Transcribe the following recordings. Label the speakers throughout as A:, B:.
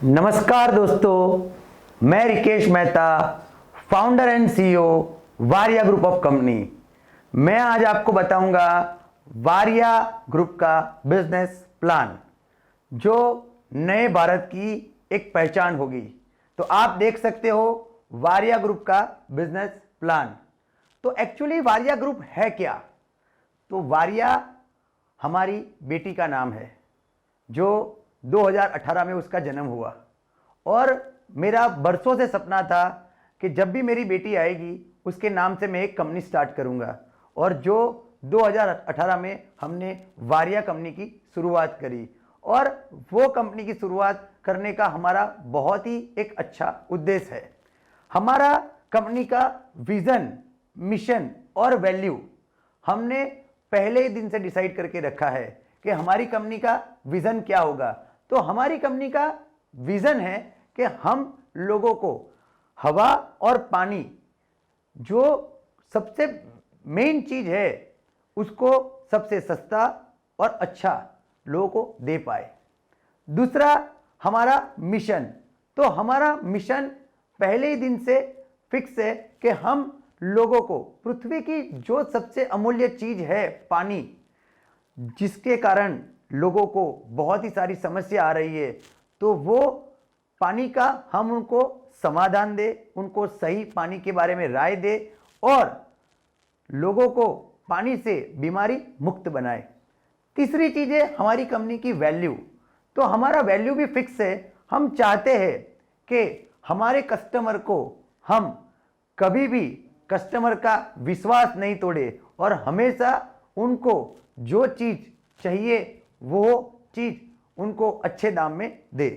A: नमस्कार दोस्तों, मैं Rikesh Mehta, founder and CEO Wariya group of company. मैं आज आपको बताऊंगा वारिया ग्रुप का बिजनेस प्लान जो नए भारत की एक पहचान होगी। तो आप देख सकते हो वारिया ग्रुप का बिजनेस प्लान। तो एक्चुअली वारिया ग्रुप है क्या? तो वारिया हमारी बेटी का नाम है जो 2018 में उसका जन्म हुआ और मेरा बरसों से सपना था कि जब भी मेरी बेटी आएगी उसके नाम से मैं एक कंपनी स्टार्ट करूंगा। और जो 2018 में हमने वारिया कंपनी की शुरुआत करी और वो कंपनी की शुरुआत करने का हमारा बहुत ही एक अच्छा उद्देश्य है। हमारा कंपनी का विजन, मिशन और वैल्यू हमने पहले ही दिन से डिसाइड करके रखा है कि हमारी कंपनी का विजन क्या होगा। तो हमारी कंपनी का विजन है कि हम लोगों को हवा और पानी, जो सबसे मेन चीज है, उसको सबसे सस्ता और अच्छा लोगों को दे पाए। दूसरा हमारा मिशन। तो हमारा मिशन पहले ही दिन से फिक्स है कि हम लोगों को पृथ्वी की जो सबसे अमूल्य चीज है, पानी, जिसके कारण लोगों को बहुत ही सारी समस्या आ रही है, तो वो पानी का हम उनको समाधान दे, उनको सही पानी के बारे में राय दे और लोगों को पानी से बीमारी मुक्त बनाए। तीसरी चीज है हमारी कंपनी की वैल्यू। तो हमारा वैल्यू भी फिक्स है। हम चाहते हैं कि हमारे कस्टमर को हम कभी भी कस्टमर का विश्वास नहीं तोड़े और हमेशा उनको जो चीज चाहिए वो चीज उनको अच्छे दाम में दे।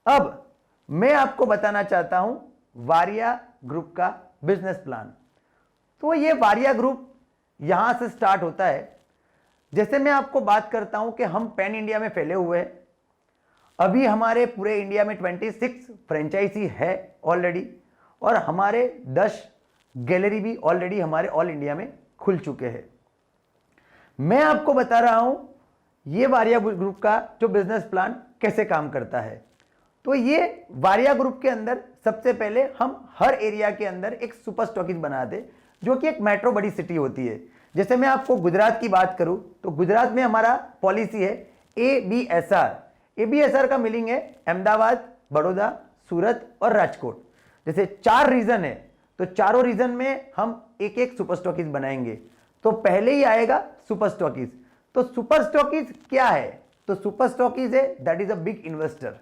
A: अब मैं आपको बताना चाहता हूं वारिया ग्रुप का बिजनेस प्लान। तो ये वारिया ग्रुप यहां से स्टार्ट होता है। जैसे मैं आपको बात करता हूं कि हम पैन इंडिया में फैले हुए हैं। अभी हमारे पूरे इंडिया में 26 फ्रेंचाइजी है ऑलरेडी और हमारे 10 गैलरी भी ऑलरेडी हमारे ऑल इंडिया में खुल चुके हैं। मैं आपको बता रहा हूं ये वारिया ग्रुप का जो बिजनेस प्लान कैसे काम करता है। तो ये वारिया ग्रुप के अंदर सबसे पहले हम हर एरिया के अंदर एक सुपर स्टॉकिस्ट बना दे, जो कि एक मेट्रो बड़ी सिटी होती है। जैसे मैं आपको गुजरात की बात करूं तो गुजरात में हमारा पॉलिसी है ABSR। ABSR का मीनिंग है अहमदाबाद, बड़ौदा, सूरत और राजकोट। जैसे 4 रीजन है तो चारों रीजन में हम एक एक सुपर स्टॉकिस्ट बनाएंगे। तो पहले ही आएगा सुपर स्टॉकिस्ट। तो सुपर स्टॉकिस्ट क्या है? तो सुपर स्टॉकिस्ट है that is a big investor.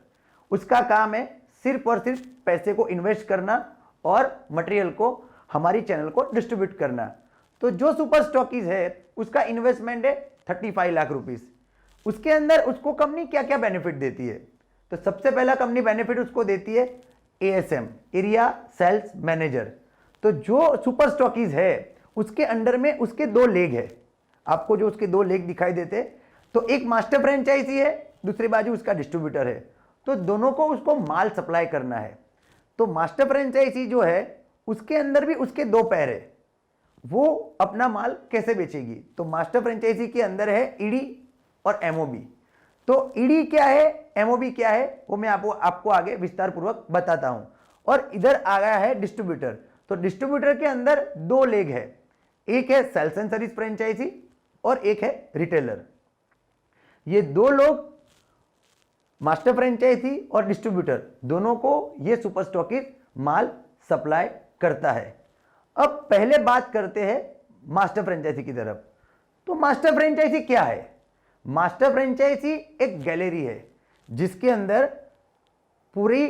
A: उसका काम है सिर्फ और सिर्फ पैसे को इन्वेस्ट करना और मटेरियल को हमारी चैनल को डिस्ट्रीब्यूट करना। तो जो सुपर स्टॉकिस्ट है उसका इन्वेस्टमेंट है 35 लाख रुपीस। उसके अंदर उसको कंपनी क्या क्या बेनिफिट देती है? तो सबसे पहला कंपनी बेनिफिट उसको देती है ASM, एरिया सेल्स मैनेजर। तो जो सुपर स्टॉकिस्ट है उसके अंडर में उसके 2 लेग है। आपको जो उसके 2 लेग दिखाई देते, तो एक मास्टर फ्रेंचाइजी है, दूसरी बाजू उसका डिस्ट्रीब्यूटर है। तो दोनों को उसको माल सप्लाई करना है। तो मास्टर फ्रेंचाइजी जो है उसके अंदर भी उसके 2 पैर है। वो अपना माल कैसे बेचेगी? तो मास्टर फ्रेंचाइजी के अंदर है ED और MOB। तो ED क्या है, MOB क्या है, वो मैं आपको आगे विस्तार पूर्वक बताता हूं। और इधर आ गया है डिस्ट्रीब्यूटर। तो डिस्ट्रीब्यूटर के अंदर 2 लेग है, एक है सेल्स एंड सर्विस फ्रेंचाइजी और एक है रिटेलर। ये 2 लोग, मास्टर फ्रेंचाइजी और डिस्ट्रीब्यूटर, दोनों को ये सुपर स्टॉकिस्ट माल सप्लाई करता है। अब पहले बात करते हैं मास्टर फ्रेंचाइजी की तरफ। तो मास्टर फ्रेंचाइजी क्या है? मास्टर फ्रेंचाइजी एक गैलरी है जिसके अंदर पूरी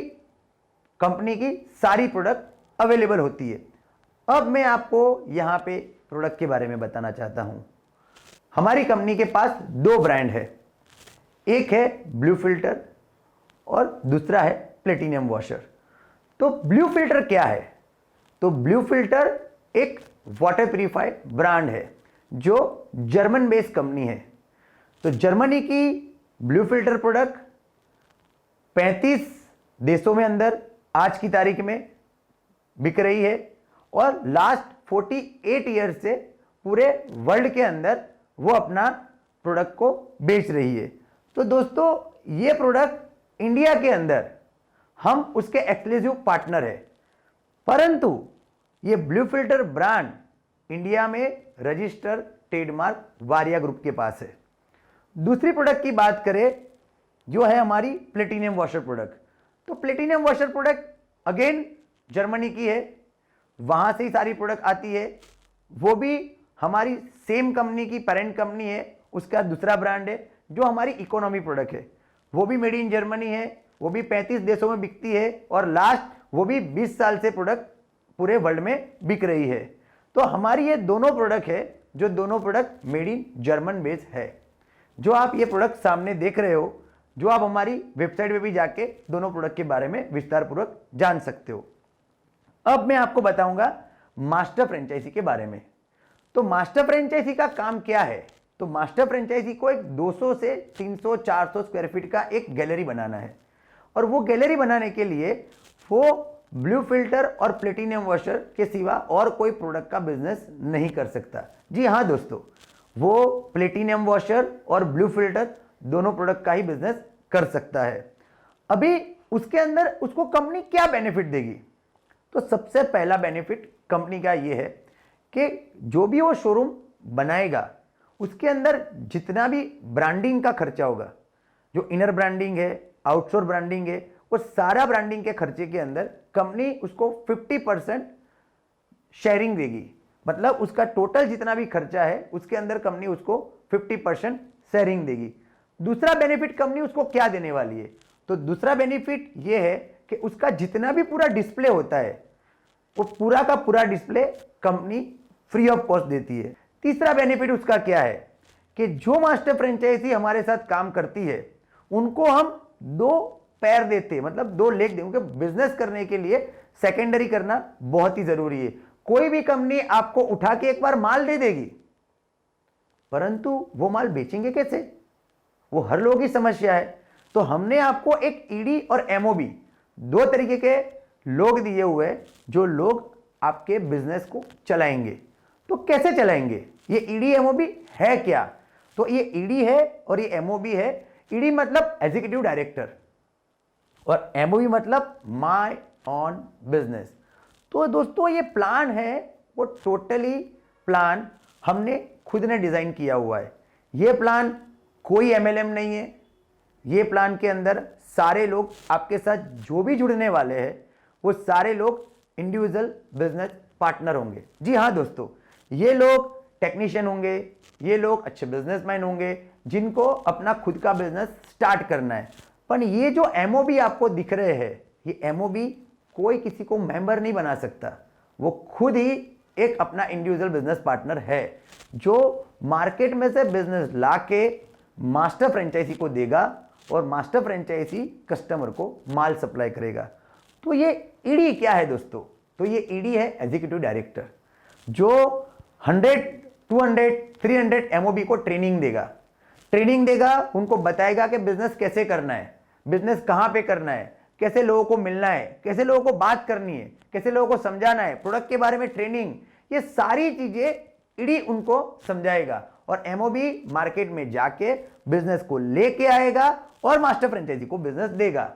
A: कंपनी की सारी प्रोडक्ट अवेलेबल होती है। अब मैं आपको यहां पे प्रोडक्ट के बारे में बताना चाहता हूं। हमारी कंपनी के पास 2 ब्रांड है, एक है ब्लू फिल्टर और दूसरा है प्लेटिनियम वॉशर। तो ब्लू फिल्टर क्या है? तो ब्लू फिल्टर एक वाटर प्यूरिफायर ब्रांड है जो जर्मन बेस्ड कंपनी है। तो जर्मनी की ब्लू फिल्टर प्रोडक्ट 35 देशों में अंदर आज की तारीख में बिक रही है और लास्ट 48 ईयर से पूरे वर्ल्ड के अंदर वो अपना प्रोडक्ट को बेच रही है। तो दोस्तों ये प्रोडक्ट इंडिया के अंदर हम उसके एक्सक्लूसिव पार्टनर है, परंतु ये ब्लू फिल्टर ब्रांड इंडिया में रजिस्टर ट्रेडमार्क वारिया ग्रुप के पास है। दूसरी प्रोडक्ट की बात करें जो है हमारी प्लेटिनियम वॉशर प्रोडक्ट, तो platinum washer product again Germany की है, वहां से ही सारी प्रोडक्ट आती है, वो भी हमारी सेम कंपनी की पेरेंट कंपनी है, उसका दूसरा ब्रांड है। जो हमारी इकोनॉमी प्रोडक्ट है वो भी मेड इन जर्मनी है, वो भी 35 देशों में बिकती है और लास्ट वो भी 20 साल से प्रोडक्ट पूरे वर्ल्ड में बिक रही है। तो हमारी ये दोनों प्रोडक्ट है जो दोनों product made in German base है। जो आप ये प्रोडक्ट सामने देख रहे हो, जो आप हमारी वेबसाइट पे भी जाके दोनों प्रोडक्ट के बारे में विस्तार पूर्वक जान सकते हो। अब मैं आपको बताऊंगा मास्टर फ्रेंचाइजी के बारे में। तो मास्टर फ्रेंचाइजी का काम क्या है? तो मास्टर फ्रेंचाइजी को एक 200 से 300 400 स्क्वायर फीट का एक गैलरी बनाना है, और वो गैलरी बनाने के लिए वो ब्लू फिल्टर और प्लेटिनियम वॉशर के सिवा और कोई प्रोडक्ट का बिजनेस नहीं कर सकता। जी हाँ दोस्तों, वो प्लेटिनियम वॉशर और ब्लू फिल्टर दोनों प्रोडक्ट का ही बिजनेस कर सकता है। अभी उसके अंदर उसको कंपनी क्या बेनिफिट देगी? तो सबसे पहला बेनिफिट कंपनी का ये है कि जो भी वो शोरूम बनाएगा उसके अंदर जितना भी ब्रांडिंग का खर्चा होगा, जो इनर ब्रांडिंग है, आउटसोर ब्रांडिंग है, वो सारा ब्रांडिंग के खर्चे के अंदर कंपनी उसको 50% शेयरिंग देगी। मतलब उसका टोटल जितना भी खर्चा है उसके अंदर कंपनी उसको 50% शेयरिंग देगी। दूसरा बेनिफिट कंपनी उसको क्या देने वाली है? तो दूसरा बेनिफिट ये है कि उसका जितना भी पूरा डिस्प्ले होता है वो पूरा का पूरा display company free of cost देती है। तीसरा बेनिफिट उसका क्या है कि जो मास्टर फ्रेंचाइजी हमारे साथ काम करती है उनको हम 2 पैर देते हैं, मतलब 2 लेग दें, क्योंकि बिजनेस करने के लिए सेकेंडरी करना बहुत ही जरूरी है। कोई भी कंपनी आपको उठा के एक बार माल दे देगी, परंतु वो माल बेचेंगे कैसे? वो हर लोगों की समस्या है। तो हमने आपको एक ईडी और एमओबी 2 तरीके के लोग दिए हुए हैं जो लोग आपके बिजनेस को चलाएंगे। तो कैसे चलाएंगे? ये ईडी एमओबी है क्या? तो ये ईडी है और ये एमओबी है। ईडी मतलब एग्जीक्यूटिव डायरेक्टर और एमओबी मतलब माय ऑन बिजनेस। तो दोस्तों ये प्लान है वो टोटली प्लान हमने खुद ने डिजाइन किया हुआ है। ये प्लान कोई एमएलएम नहीं है। ये प्लान के अंदर सारे लोग आपके साथ जो भी जुड़ने वाले हैं वो सारे लोग इंडिविजुअल बिजनेस पार्टनर होंगे। जी हाँ दोस्तों, ये लोग टेक्नीशियन होंगे, ये लोग अच्छे बिजनेसमैन होंगे जिनको अपना खुद का बिजनेस स्टार्ट करना है। पर ये जो एमओबी आपको दिख रहे हैं, ये एमओबी कोई किसी को मेंबर नहीं बना सकता। वो खुद ही एक अपना इंडिविजुअल बिजनेस पार्टनर है जो मार्केट में से बिजनेस लाके मास्टर फ्रेंचाइजी को देगा और मास्टर फ्रेंचाइजी कस्टमर को माल सप्लाई करेगा। तो ये ईडी क्या है दोस्तों? तो ये ईडी है एग्जीक्यूटिव डायरेक्टर, जो 100, 200, 300 एमओबी को ट्रेनिंग देगा, उनको बताएगा कि बिजनेस कैसे करना है, बिजनेस कहां पे करना है, कैसे लोगों को मिलना है, कैसे लोगों को बात करनी है, कैसे लोगों को समझाना है, प्रोडक्ट के बारे में ट्रेनिंग, ये सारी चीजें ईडी उनको समझाएगा और एमओबी मार्केट में जाके बिजनेस को लेके आएगा और मास्टर फ्रेंचाइजी को बिजनेस देगा।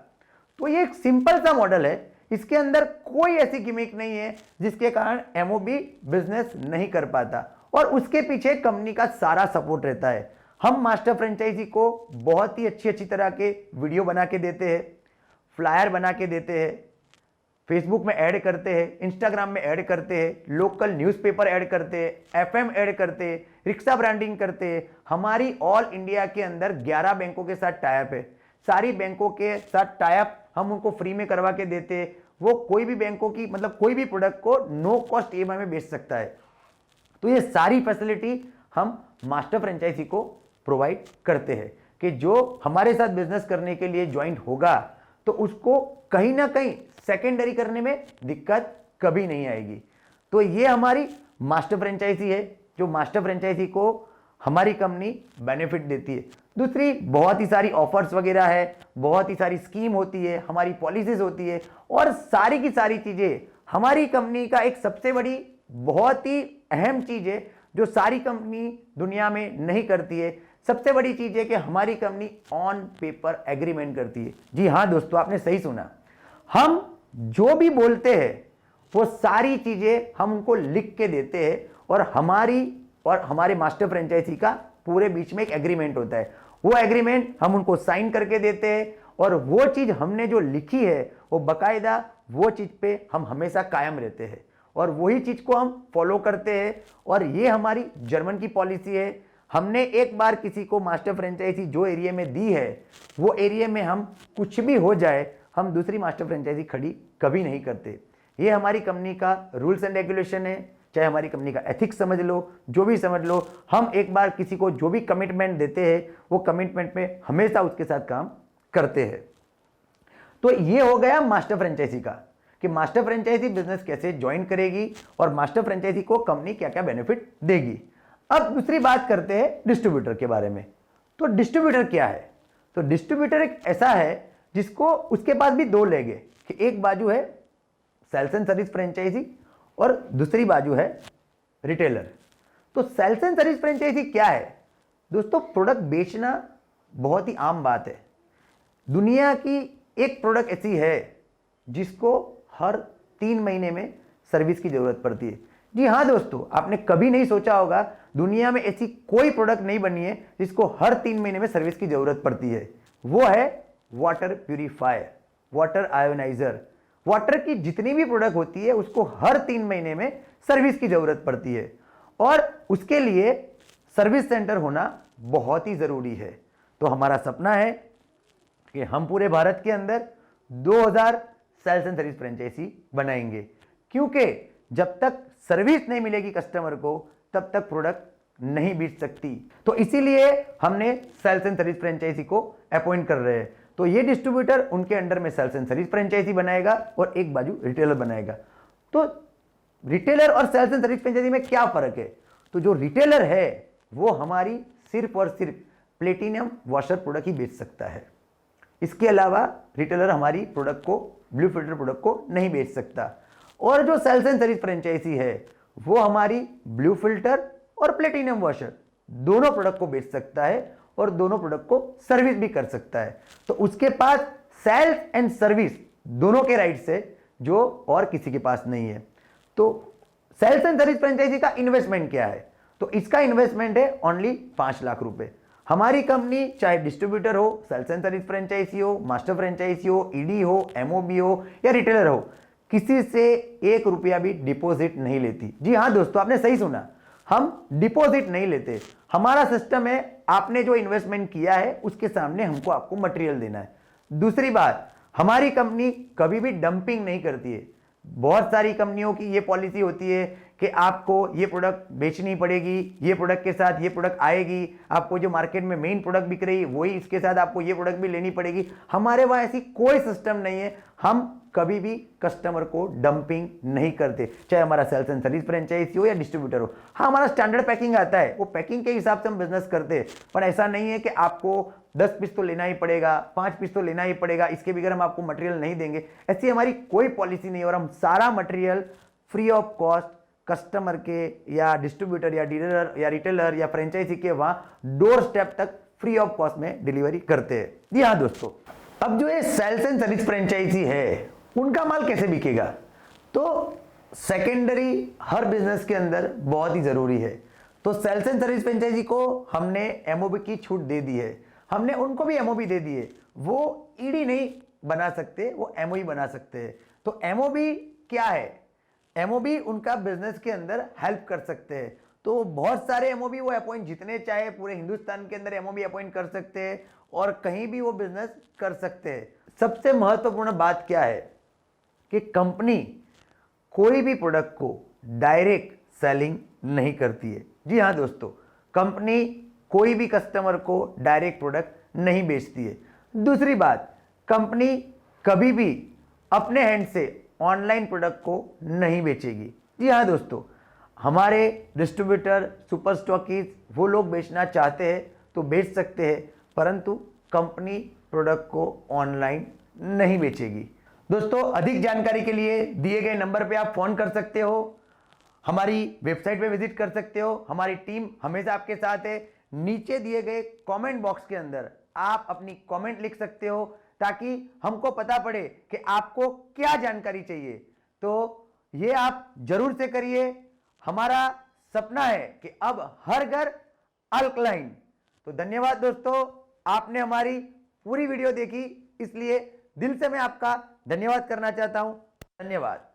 A: तो ये एक सिंपल सा मॉडल है, इसके अंदर कोई ऐसी गिमिक नहीं है जिसके कारण एमओबी बिजनेस नहीं कर पाता और उसके पीछे कंपनी का सारा सपोर्ट रहता है। हम मास्टर फ्रेंचाइजी को बहुत ही अच्छी तरह के वीडियो बना के देते हैं, फ्लायर बना के देते हैं, फेसबुक में ऐड करते हैं, इंस्टाग्राम में ऐड करते हैं, लोकल न्यूज़पेपर ऐड करते हैं, एफएम ऐड करते हैं, रिक्शा ब्रांडिंग करते हैं। हमारी ऑल इंडिया के अंदर 11 बैंकों के साथ टाइप है। सारी बैंकों के साथ टाइप हम उनको फ्री में करवा के देते हैं। वो कोई भी बैंकों की मतलब कोई भी प्रोडक्ट को नो कॉस्ट ईएमआई में बेच सकता है। तो ये सारी फैसिलिटी हम मास्टर फ्रेंचाइजी को प्रोवाइड करते हैं कि जो हमारे साथ बिजनेस करने के लिए ज्वाइंट होगा तो उसको कहीं ना कहीं सेकेंडरी करने में दिक्कत कभी नहीं आएगी। तो ये हमारी मास्टर फ्रेंचाइजी है जो मास्टर फ्रेंचाइजी को हमारी कंपनी बेनिफिट देती है। दूसरी बहुत ही सारी ऑफर्स वगैरह है, बहुत ही सारी स्कीम होती है, हमारी पॉलिसीज होती है और सारी की सारी चीजें हमारी कंपनी का एक सबसे बड़ी बहुत ही अहम चीज है जो सारी कंपनी दुनिया में नहीं करती है। सबसे बड़ी चीज है कि हमारी कंपनी ऑन पेपर एग्रीमेंट करती है। जी हाँ दोस्तों, आपने सही सुना। हम जो भी बोलते हैं वो सारी चीजें हम उनको लिख के देते हैं और हमारे मास्टर फ्रेंचाइजी का पूरे बीच में एक एग्रीमेंट होता है। वो एग्रीमेंट हम उनको साइन करके देते हैं और वो चीज हमने जो लिखी है वो बकायदा वो चीज पे हम हमेशा कायम रहते हैं और वही चीज को हम फॉलो करते हैं। और ये हमारी जर्मन की पॉलिसी है। हमने एक बार किसी को मास्टर फ्रेंचाइजी जो एरिया में दी है वो एरिया में हम कुछ भी हो जाए हम दूसरी मास्टर फ्रेंचाइजी खड़ी कभी नहीं करते। ये हमारी कंपनी का रूल्स एंड रेगुलेशन है, चाहे हमारी कंपनी का एथिक्स समझ लो, जो भी समझ लो। हम एक बार किसी को जो भी कमिटमेंट देते हैं वो कमिटमेंट में हमेशा उसके साथ काम करते हैं। तो ये हो गया मास्टर फ्रेंचाइजी का कि मास्टर फ्रेंचाइजी बिजनेस कैसे ज्वाइन करेगी और मास्टर फ्रेंचाइजी को कंपनी क्या क्या बेनिफिट देगी। अब दूसरी बात करते हैं डिस्ट्रीब्यूटर के बारे में। तो डिस्ट्रीब्यूटर क्या है? तो डिस्ट्रीब्यूटर एक ऐसा है जिसको उसके पास भी दो लेग है कि एक बाजू है सेल्स एंड सर्विस फ्रेंचाइजी और दूसरी बाजू है रिटेलर। तो सेल्स एंड सर्विस फ्रेंचाइजी क्या है दोस्तों? प्रोडक्ट बेचना बहुत ही आम बात है। दुनिया की एक प्रोडक्ट ऐसी है जिसको हर 3 महीने में सर्विस की जरूरत पड़ती है। जी हाँ दोस्तों, आपने कभी नहीं सोचा होगा दुनिया में ऐसी कोई प्रोडक्ट नहीं बनी है जिसको हर 3 महीने में सर्विस की जरूरत पड़ती है। वो है water purifier, water ioniser. Water की जितनी भी प्रोडक्ट होती है उसको हर 3 महीने में सर्विस की जरूरत पड़ती है और उसके लिए सर्विस सेंटर होना बहुत ही जरूरी है। तो हमारा सपना है कि हम पूरे भारत के अंदर 2000 सेल्स एंड सर्विस फ्रेंचाइजी बनाएंगे, क्योंकि जब तक सर्विस नहीं मिलेगी कस्टमर को तब तक प्रोडक्ट नहीं बेच सकती। तो इसीलिए हमने सेल्स एंड सर्विस फ्रेंचाइजी को अपॉइंट कर रहे हैं। तो ये डिस्ट्रीब्यूटर उनके अंडर में सेल्स एंड सर्विस फ्रेंचाइजी बनाएगा और एक बाजू रिटेलर बनाएगा। तो रिटेलर और सेल्स एंड सर्विस फ्रेंचाइजी में क्या फर्क है? तो जो रिटेलर है वो हमारी सिर्फ और सिर्फ प्लेटिनम वॉशर प्रोडक्ट ही बेच सकता है। इसके अलावा रिटेलर हमारी प्रोडक्ट को, ब्लू फिल्टर प्रोडक्ट को नहीं बेच सकता। और जो सेल्स एंड सर्विस फ्रेंचाइजी है वो हमारी ब्लू फिल्टर और प्लेटिनम वॉशर दोनों प्रोडक्ट को बेच सकता है और दोनों प्रोडक्ट को सर्विस भी कर सकता है। तो उसके पास सेल्स एंड सर्विस दोनों के राइट्स है जो और किसी के पास नहीं है। तो सेल्स एंड सर्विस फ्रेंचाइजी का इन्वेस्टमेंट क्या है? तो इसका इन्वेस्टमेंट है ओनली 5 लाख रुपए। हमारी कंपनी चाहे डिस्ट्रीब्यूटर हो, सेल्स एंड सर्विस फ्रेंचाइजी हो, मास्टर फ्रेंचाइजी हो, ईडी हो, एमओबी हो या रिटेलर हो, किसी से 1 रुपया भी डिपॉजिट नहीं लेती। जी हाँ दोस्तों, आपने सही सुना, हम डिपॉजिट नहीं लेते। हमारा सिस्टम है आपने जो इन्वेस्टमेंट किया है उसके सामने हमको आपको मटेरियल देना है। दूसरी बात, हमारी कंपनी कभी भी डंपिंग नहीं करती है। बहुत सारी कंपनियों की ये पॉलिसी होती है कि आपको ये प्रोडक्ट बेचनी पड़ेगी, ये प्रोडक्ट के साथ ये प्रोडक्ट आएगी, आपको जो मार्केट में मेन प्रोडक्ट बिक रही है वही इसके साथ आपको ये प्रोडक्ट भी लेनी पड़ेगी। हमारे वहाँ ऐसी कोई सिस्टम नहीं है। हम कभी भी कस्टमर को डंपिंग नहीं करते, चाहे हमारा सेल्स एंड सर्विस फ्रेंचाइजी हो या डिस्ट्रीब्यूटर हो। हाँ, हमारा स्टैंडर्ड पैकिंग आता है, वो पैकिंग के हिसाब से हम बिजनेस करते हैं, पर ऐसा नहीं है कि आपको 10 पीस तो लेना ही पड़ेगा, 5 पीस तो लेना ही पड़ेगा, इसके बगैर हम आपको मटेरियल नहीं देंगे। ऐसी हमारी कोई पॉलिसी नहीं है और हम सारा material free of cost customer के या डिस्ट्रीब्यूटर या डीलर या रिटेलर या फ्रेंचाइजी के वहां डोर स्टेप तक फ्री ऑफ कॉस्ट में डिलीवरी करते हैं। जी हाँ दोस्तों, अब जो ये सेल्स एंड सर्विस फ्रेंचाइजी है उनका माल कैसे बिकेगा? तो सेकेंडरी हर बिजनेस के अंदर बहुत ही जरूरी है। तो सेल्स एंड सर्विस फ्रेंचाइजी को हमने एमओबी की छूट दे दी है, हमने उनको भी एमओबी दे दी है। वो ईडी नहीं बना सकते, वो एमओई बना सकते हैं। तो एमओबी क्या है? एमओबी उनका बिजनेस के अंदर हेल्प कर सकते हैं। तो बहुत सारे एमओबी वो अपॉइंट जितने चाहे पूरे हिंदुस्तान के अंदर एमओबी अपॉइंट कर सकते हैं और कहीं भी वो बिजनेस कर सकते हैं। सबसे महत्वपूर्ण बात क्या है कि कंपनी कोई भी प्रोडक्ट को डायरेक्ट सेलिंग नहीं करती है। जी हाँ दोस्तों, कंपनी कोई भी कस्टमर को डायरेक्ट प्रोडक्ट नहीं बेचती है। दूसरी बात, कंपनी कभी भी अपने हैंड से ऑनलाइन प्रोडक्ट को नहीं बेचेगी। जी हाँ दोस्तों, हमारे डिस्ट्रीब्यूटर, सुपर स्टॉकीज वो लोग बेचना चाहते हैं तो बेच सकते हैं, परंतु कंपनी प्रोडक्ट को ऑनलाइन नहीं बेचेगी। दोस्तों, अधिक जानकारी के लिए दिए गए नंबर पे आप फोन कर सकते हो, हमारी वेबसाइट पे विजिट कर सकते हो। हमारी टीम हमेशा आपके साथ है। नीचे दिए गए कमेंट बॉक्स के अंदर आप अपनी कमेंट लिख सकते हो, ताकि हमको पता पड़े कि आपको क्या जानकारी चाहिए। तो ये आप जरूर से करिए। हमारा सपना है कि अब हर घर अल्कलाइन। तो धन्यवाद दोस्तों, आपने हमारी पूरी वीडियो देखी, इसलिए दिल से मैं आपका धन्यवाद करना चाहता हूं। धन्यवाद।